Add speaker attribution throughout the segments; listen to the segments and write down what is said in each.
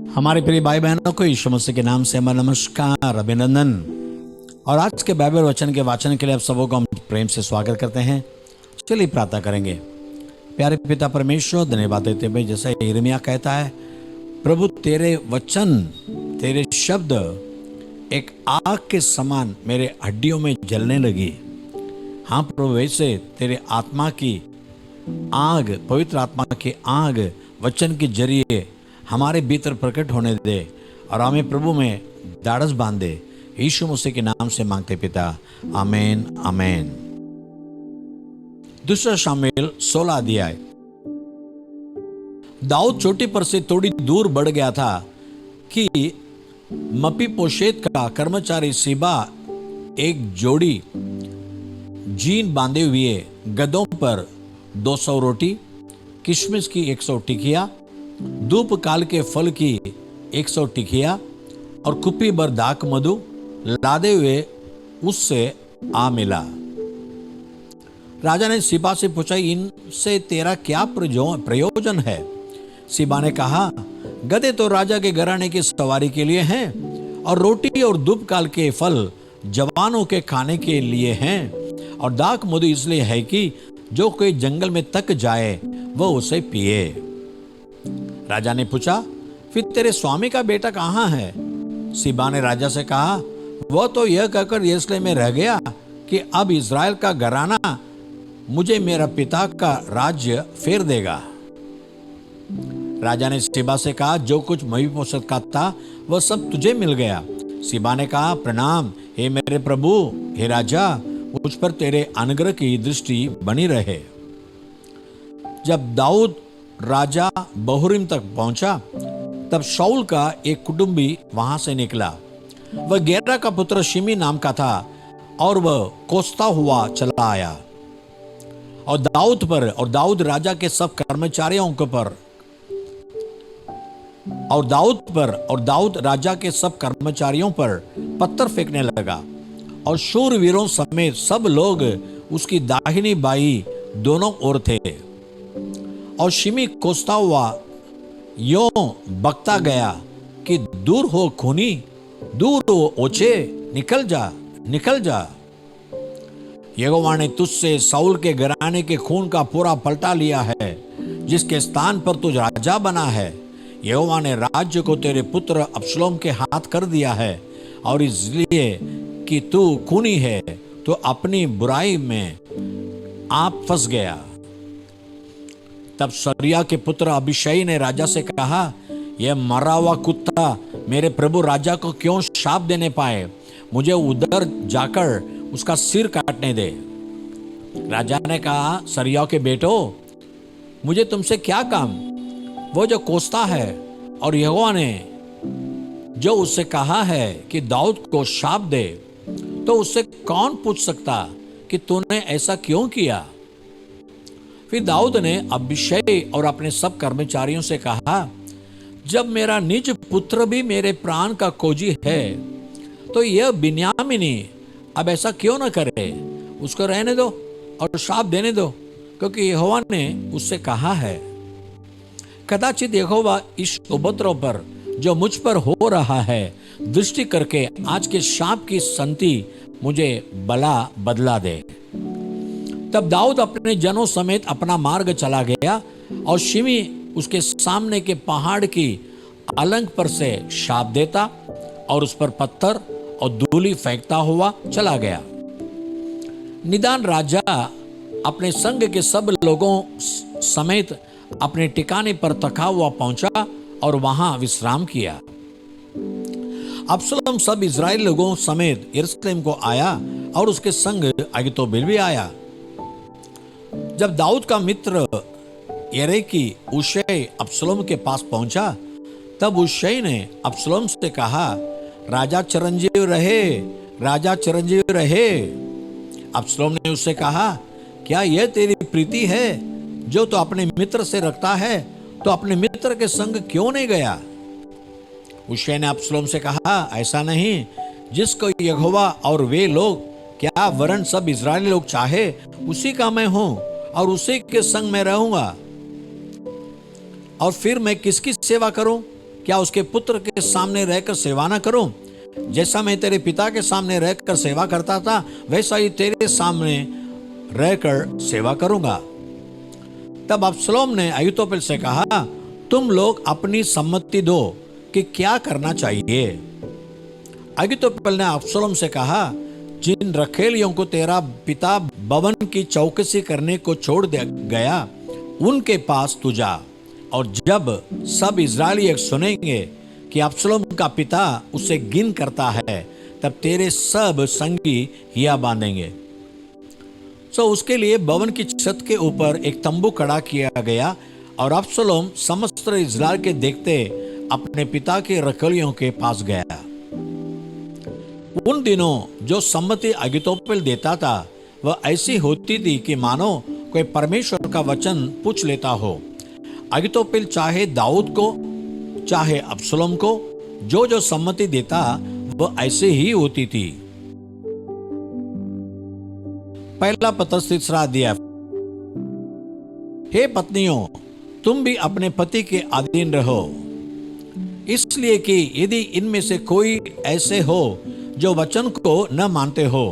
Speaker 1: हमारे प्रिय भाई बहनों को यीशु मसीह के नाम से हमारा नमस्कार, अभिनंदन। और आज के बाइबल वचन के वाचन के लिए आप सबों को हम प्रेम से स्वागत करते हैं। चलिए प्रार्थना करेंगे। प्यारे पिता परमेश्वर, धन्यवाद देते हुए जैसा यिर्मयाह कहता है, प्रभु तेरे वचन, तेरे शब्द एक आग के समान मेरे हड्डियों में जलने लगी। हाँ प्रभु, वैसे तेरे आत्मा की आग, पवित्र आत्मा की आग वचन के जरिए हमारे भीतर प्रकट होने दे और हमें प्रभु में ढाढ़स बांध दे। यीशु मसीह के नाम से मांगते पिता, आमीन आमीन। दूसरा शामुएल 16 अध्याय। दाऊद चोटी पर से थोड़ी दूर बढ़ गया था कि मपीपोशेत का कर्मचारी सीबा एक जोड़ी जीन बांधे हुए गधों पर 200 रोटी, किशमिश की 100 टिकिया, धूप काल के फल की 100 टिकिया और कुप्पी भर दाक मधु लादे हुए उससे आ मिला। राजा ने सीबा से पूछा, इनसे तेरा क्या प्रयोजन है? सीबा ने कहा, गधे तो राजा के घराने की सवारी के लिए हैं और रोटी और धूप काल के फल जवानों के खाने के लिए हैं और दाक मधु इसलिए है कि जो कोई जंगल में तक जाए वह उसे पिए। राजा ने पूछा, फिर तेरे स्वामी का बेटा कहाँ है? सीबा ने राजा से कहा, वह तो यह कहकर यरूशलेम में रह गया कि अब इज़राइल का घराना मुझे मेरा पिता का राज्य फेर देगा। राजा ने सीबा से कहा, जो कुछ मपीपोशेत का था वह सब तुझे मिल गया। सीबा ने कहा, प्रणाम हे मेरे प्रभु, हे राजा, मुझ पर तेरे अनुग्रह की दृष्टि बनी रहे। जब दाऊद राजा बहूरीम तक पहुंचा तब शाऊल का एक कुटुंबी वहां से निकला। वह गेरा का पुत्र शिमी नाम का था और वह कोसता हुआ चला आया और दाऊद राजा के सब कर्मचारियों पर दाऊद राजा के सब कर्मचारियों पर पत्थर फेंकने लगा और शूरवीरों समेत सब लोग उसकी दाहिनी बाई दोनों ओर थे। और शिमी कोसता हुआ यों बकता गया कि दूर हो खूनी, दूर हो ओछे, निकल जा निकल जा। यहोवा ने तुझसे साउल के घराने के खून का पूरा पलटा लिया है, जिसके स्थान पर तुझ राजा बना है। यहोवा ने राज्य को तेरे पुत्र अबशालोम के हाथ कर दिया है और इसलिए कि तू खूनी है तो अपनी बुराई में आप फंस गया। तब सरिया के पुत्र अबीशै ने राजा से कहा, यह मरा हुआ कुत्ता मेरे प्रभु राजा को क्यों शाप देने पाए? मुझे उधर जाकर उसका सिर काटने दे। राजा ने कहा, सरिया के बेटो, मुझे तुमसे क्या काम? वो जो कोसता है और यहोवा ने जो उससे कहा है कि दाऊद को शाप दे, तो उससे कौन पूछ सकता कि तूने ऐसा क्यों किया? फिर दाऊद ने अबीशै और अपने सब कर्मचारियों से कहा, जब मेरा निज पुत्र भी मेरे प्राण का खोजी है तो यह बिन्यामीनी अब ऐसा क्यों न करे? उसको रहने दो और शाप देने दो, क्योंकि यहोवा ने उससे कहा है। कदाचित यहोवा इस उपद्रव पर जो मुझ पर हो रहा है दृष्टि करके आज के शाप की संति मुझे भला बदला दे। तब दाऊद अपने जनों समेत अपना मार्ग चला गया और शिमी उसके सामने के पहाड़ की अलंग पर से शाप देता और उस पर पत्थर और धूलि फेंकता हुआ चला गया। निदान राजा अपने संग के सब लोगों समेत अपने ठिकाने पर थका हुआ पहुंचा और वहां विश्राम किया। अबशालोम सब इज़राइल लोगों समेत यरूशलेम को आया और उसके संग अहीतोपेल भी आया। जब दाऊद का मित्र यरेकी हुशै अबशालोम के पास पहुंचा तब हुशै ने अबशालोम से कहा, राजा चिरंजीव रहे, राजा चिरंजीव रहे। अबशालोम ने उससे कहा, क्या यह तेरी प्रीति है जो तो अपने मित्र से रखता है, तो अपने मित्र के संग क्यों नहीं गया? हुशै ने अबशालोम से कहा, ऐसा नहीं, जिसको यहोवा और वे लोग क्या वरन सब इज़राइली लोग चाहे उसी का मैं हूं और उसी के संग मैं रहूंगा। और फिर मैं किसकी सेवा करूं? क्या उसके पुत्र के सामने रहकर सेवा न करूं? जैसा मैं तेरे पिता के सामने रहकर सेवा करता था, वैसा ही तेरे सामने रहकर सेवा करूंगा। तब अब्सलोम ने अहीतोपेल से कहा, तुम लोग अपनी सम्मति दो कि क्या करना चाहिए। अहीतोपेल ने अब्सलोम से कहा, जिन रखेलियों को तेरा पिता भवन की चौकसी करने को छोड़ दे गया, उनके पास तू जा, और जब सब इजरायली सुनेंगे कि अब्सलोम का पिता उसे गिन करता है, तब तेरे सब संगी हिया बांधेंगे। उसके लिए भवन की छत के ऊपर एक तंबू खड़ा किया गया, और अब्सलोम समस्त इजराइल के देखते अपने पिता के रखैलियों के पास गया। उन दिनों जो सम्मति अहीतोपेल देता था, वह ऐसी होती थी कि मानो कोई परमेश्वर का वचन पूछ लेता हो। अहीतोपेल चाहे दाऊद को चाहे अब्सलोम को जो सम्मति देता, वह ऐसे ही होती थी। पहला पत्रस 3 अध्याय। हे पत्नियों, तुम भी अपने पति के अधीन रहो, इसलिए कि यदि इनमें से कोई ऐसे हो जो वचन को न मानते हो,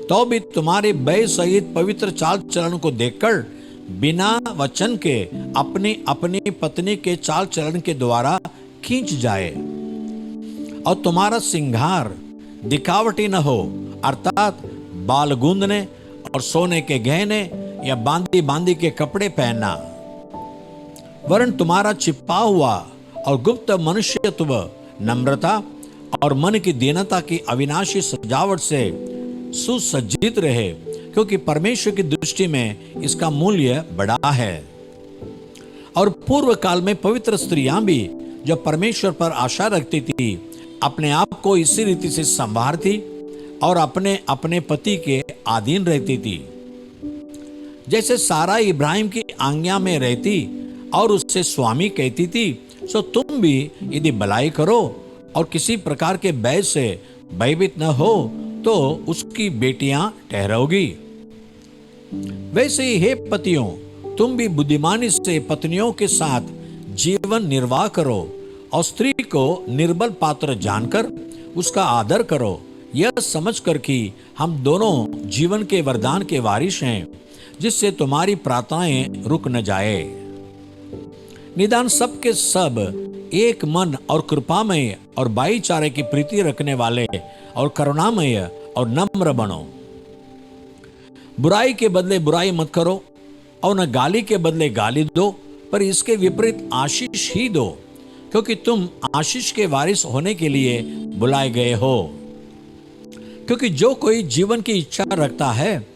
Speaker 1: तो भी तुम्हारे भय सहित पवित्र चाल चलन को देखकर बिना वचन के अपनी अपनी पत्नी के चाल चलन के द्वारा खींच जाए, और तुम्हारा सिंगार दिखावटी न हो, अर्थात बाल गूंदने और सोने के गहने या बांदी बांदी के कपड़े पहनना, वरन तुम्हारा छिपा हुआ और गुप्त मनुष्यत्व नम्रता और मन की दीनता की अविनाशी सजावट से सुसज्जित रहे, क्योंकि परमेश्वर की दृष्टि में इसका मूल्य बड़ा है। और पूर्व काल में पवित्र स्त्रियां भी जो परमेश्वर पर आशा रखती थी, अपने आप को इसी रीति से संभालती और अपने अपने पति के अधीन रहती थी। जैसे सारा इब्राहिम की आज्ञा में रहती और उससे स्वामी कहती थी, सो तुम भी यदि भलाई करो और किसी प्रकार के भय से भयभीत न हो, तो उसकी बेटियां ठहरोगी। वैसे ही हे पतियों, तुम भी बुद्धिमानी से पत्नियों के साथ जीवन निर्वाह करो, और स्त्री को निर्बल पात्र जानकर उसका आदर करो, यह समझकर कि हम दोनों जीवन के वरदान के वारिस हैं, जिससे तुम्हारी प्रार्थनाएं रुक न जाए। निदान सब के सब एक मन और कृपामय और भाईचारे की प्रीति रखने वाले और करुणामय और नम्र बनो। बुराई के बदले बुराई मत करो, और न गाली के बदले गाली दो, पर इसके विपरीत आशीष ही दो, क्योंकि तुम आशीष के वारिस होने के लिए बुलाए गए हो। क्योंकि जो कोई जीवन की इच्छा रखता है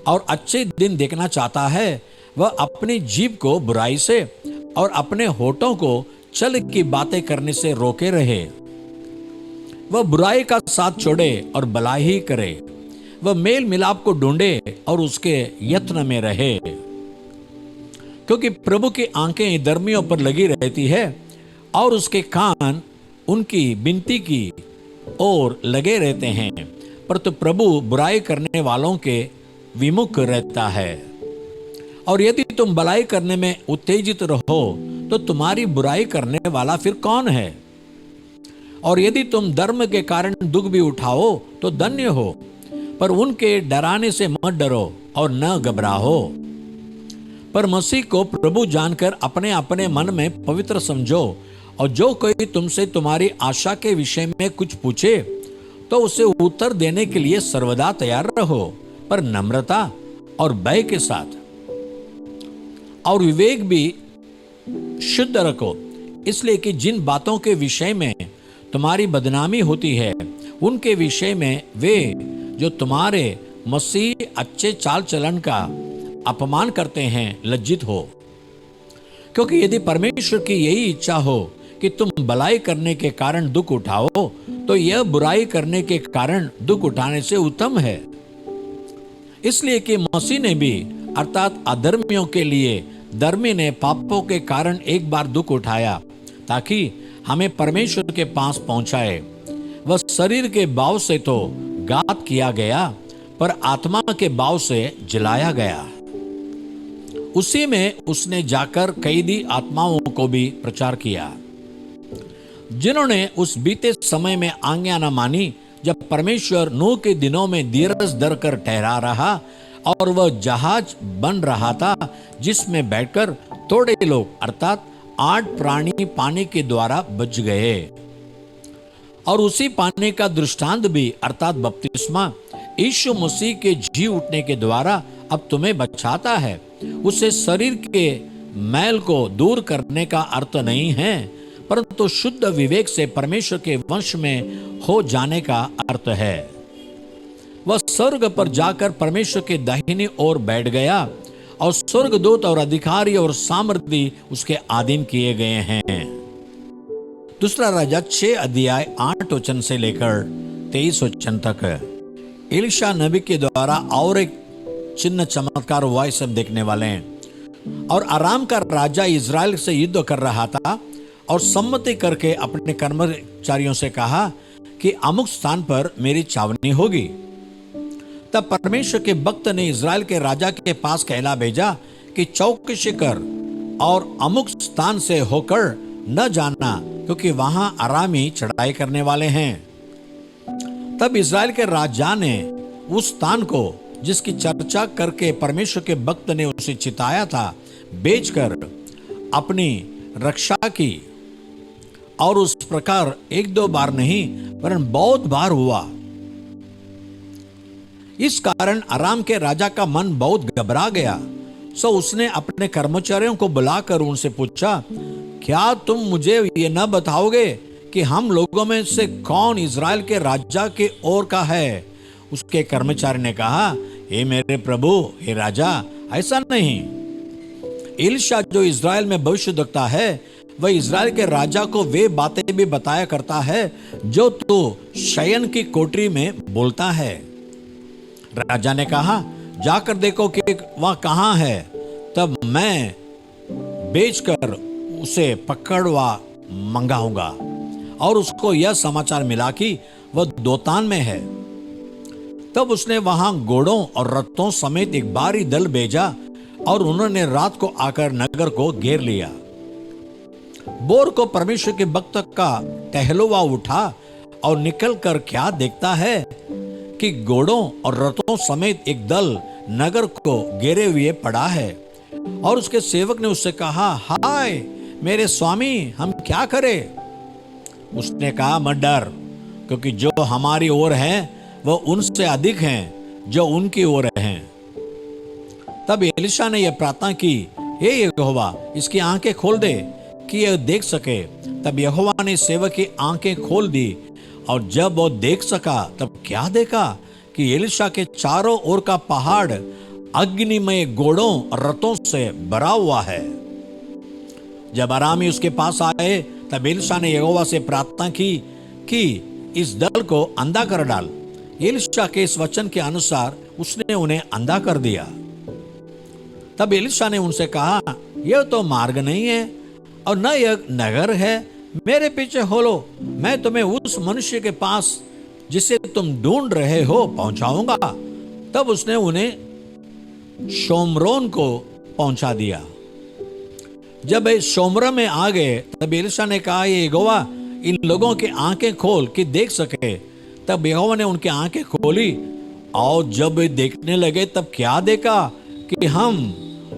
Speaker 1: और अच्छे दिन देखना चाहता है, वह अपनी जीभ को बुराई से और अपने होठों को छल की बातें करने से रोके रहे। वह बुराई का साथ छोड़े और भलाई ही करे। वह मेल मिलाप को ढूंढे और उसके यत्न में रहे। क्योंकि प्रभु की आंखें धर्मियों पर लगी रहती है, और उसके कान उनकी विनती की ओर लगे रहते हैं, परंतु प्रभु बुराई करने वालों के विमुख रहता है। और यदि तुम भलाई करने में उत्तेजित रहो, तो तुम्हारी बुराई करने वाला फिर कौन है? और यदि तुम धर्म के कारण दुख भी उठाओ, तो धन्य हो, पर उनके डराने से मत डरो और न घबराओ। पर मसीह को प्रभु जानकर अपने अपने मन में पवित्र समझो, और जो कोई तुमसे तुम्हारी आशा के विषय में कुछ पूछे, तो उसे उत्तर देने के लिए सर्वदा तैयार रहो, पर नम्रता और भय के साथ। और विवेक भी शुद्ध रखो, इसलिए कि जिन बातों के विषय में तुम्हारी बदनामी होती है, उनके विषय में वे जो तुम्हारे मसीह अच्छे चाल चलन का अपमान करते हैं लज्जित हो। क्योंकि यदि परमेश्वर की यही इच्छा हो कि तुम भलाई करने के कारण दुख उठाओ, तो यह बुराई करने के कारण दुख उठाने से उत्तम है। इसलिए कि मसीह ने भी अर्थात अधर्मियों के लिए धर्मी ने पापों के कारण एक बार दुख उठाया, ताकि हमें परमेश्वर के पास पहुंचाए। वह शरीर के भाव से तो घात किया गया, पर आत्मा के भाव से जलाया गया। उसी में उसने जाकर कैदी आत्माओं को भी प्रचार किया। जिन्होंने उस बीते समय में आज्ञा न मानी, जब परमेश्वर नूह के दिनों में धीरज धर कर ठहरा रहा और वह जहाज बन रहा था, जिसमें बैठकर थोड़े लोग अर्थात 8 प्राणी पानी के द्वारा बच गए। और उसी पानी का दृष्टांत भी अर्थात बपतिस्मा यीशु मसीह के जी उठने के द्वारा अब तुम्हें बचाता है। उसे शरीर के मैल को दूर करने का अर्थ नहीं है, परंतु शुद्ध विवेक से परमेश्वर के वंश में हो जाने का अर्थ है। वह स्वर्ग पर जाकर परमेश्वर के दाहिनी ओर बैठ गया और स्वर्गदूत और अधिकारी और सामर्थी उसके अधीन किए गए हैं। दूसरा राजा 6 अध्याय 8 वचन से लेकर 23 वचन तक एलीशा नबी के द्वारा और एक चिन्ह चमत्कार हुआ, इसे हम देखने वाले हैं। और आराम का राजा इजराइल से युद्ध कर रहा था और सम्मति करके अपने कर्मचारियों से कहा कि अमुक स्थान पर मेरी छावनी होगी। तब परमेश्वर के भक्त ने इजराइल के राजा के पास कहला भेजा कि चौकसी कर और अमुक स्थान से होकर न जाना, क्योंकि वहां अरामी चढ़ाई करने वाले हैं। तब इजराइल के राजा ने उस स्थान को, जिसकी चर्चा करके परमेश्वर के भक्त ने उसे चिताया था, बेचकर अपनी रक्षा की। और उस प्रकार 1-2 बार नहीं वरन बहुत बार हुआ। इस कारण अराम के राजा का मन बहुत घबरा गया। सो उसने अपने कर्मचारियों को बुलाकर उनसे पूछा, क्या तुम मुझे ये न बताओगे कि हम लोगों में से कौन इजराइल के राजा के ओर का है? उसके कर्मचारी ने कहा, हे मेरे प्रभु, हे राजा, ऐसा नहीं। एलीशा जो इजराइल में भविष्य देखता है, वह इजराइल के राजा को वे बातें भी बताया करता है जो तू शयन की कोठरी में बोलता है। राजा ने कहा, जाकर देखो कि वह कहाँ है, तब मैं बेचकर उसे पकड़वा मंगाऊंगा। और उसको यह समाचार मिला कि वह दोतान में है। तब उसने वहां घोड़ों और रथों समेत एक भारी दल भेजा और उन्होंने रात को आकर नगर को घेर लिया। बोर को परमेश्वर के भक्त का टहलुआ उठा और निकल कर क्या देखता है कि घोड़ों और रथों समेत एक दल नगर को घेरे हुए पड़ा है। और उसके सेवक ने उससे कहा, हाय मेरे स्वामी, हम क्या करें? उसने कहा, मत डर, क्योंकि जो हमारी ओर हैं वह उनसे अधिक हैं जो उनकी ओर हैं। तब एलीशा ने यह प्रार्थना की, हे यहोवा, इसकी आंखें खोल दे कि यह देख सके। तब यहोवा ने सेवक की आंखें खोल दी और जब वो देख सका तब क्या देखा कि एलीशा के चारों ओर का पहाड़ अग्निमय घोड़ों और रथों से भरा हुआ है। जब अरामी उसके पास आए तब एलीशा ने यहोवा से प्रार्थना की कि इस दल को अंधा कर डाल। एलीशा के इस वचन के अनुसार उसने उन्हें अंधा कर दिया। तब एलीशा ने उनसे कहा, यह तो मार्ग नहीं है और न यह नगर है, मेरे पीछे हो लो, मैं तुम्हें उस मनुष्य के पास जिसे तुम ढूंढ रहे हो पहुंचाऊंगा। तब उसने उन्हें शोमरोन को पहुंचा दिया। जब वे शोमरा में आ गए तब एलीशा ने कहा, ये यहोवा, इन लोगों की आंखें खोल कि देख सके। तब यहोवा ने उनकी आंखें खोली और जब वे देखने लगे तब क्या देखा कि हम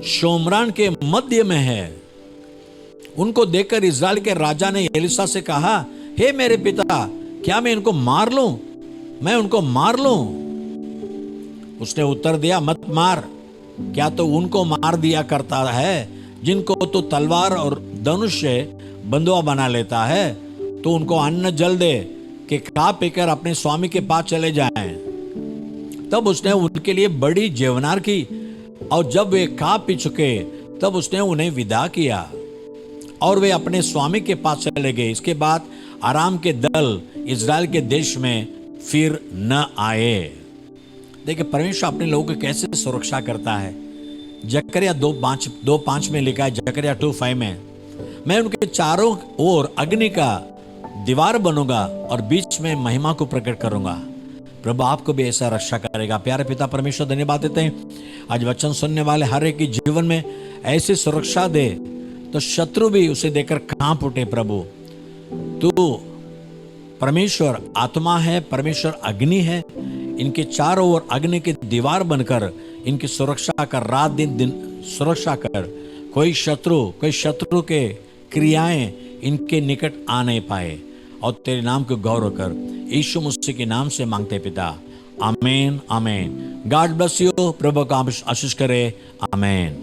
Speaker 1: शोमरान के मध्य में है। उनको देखकर इजराइल के राजा ने एलीशा से कहा, हे मेरे पिता, क्या मैं इनको मार लूं? मैं उनको मार लूं? उसने उत्तर दिया, मत मार। क्या तो उनको मार दिया करता है जिनको तो तलवार और धनुष से बंधुआ बना लेता है? तो उनको अन्न जल दे कि खा पीकर अपने स्वामी के पास चले जाएं। तब उसने उनके लिए बड़ी जेवनार की और जब वे खा पी चुके तब उसने उन्हें विदा किया और वे अपने स्वामी के पास चले गए। इसके बाद आराम के दल इजराइल के देश में फिर न आए। देखिए परमेश्वर अपने लोगों की कैसे सुरक्षा करता है। जकरिया 2:5 में लिखा है, जकरिया 2:5 में, मैं उनके चारों ओर अग्नि का दीवार बनूंगा और बीच में महिमा को प्रकट करूंगा। प्रभु आपको भी ऐसा रक्षा करेगा। प्यारे पिता परमेश्वर, धन्यवाद देते हैं आज वचन सुनने वाले हर एक के जीवन में ऐसी सुरक्षा दे तो शत्रु भी उसे देकर कांप उठे। प्रभु तू परमेश्वर आत्मा है, परमेश्वर अग्नि है। इनके चारों ओर अग्नि की दीवार बनकर इनकी सुरक्षा कर, रात दिन सुरक्षा कर। कोई शत्रु के क्रियाएं इनके निकट आ नहीं पाए, और तेरे नाम को गौरव कर। यीशु मसीह के नाम से मांगते पिता, आमीन आमीन। गॉड ब्लेस यू, प्रभु का आशीष करे, आमीन।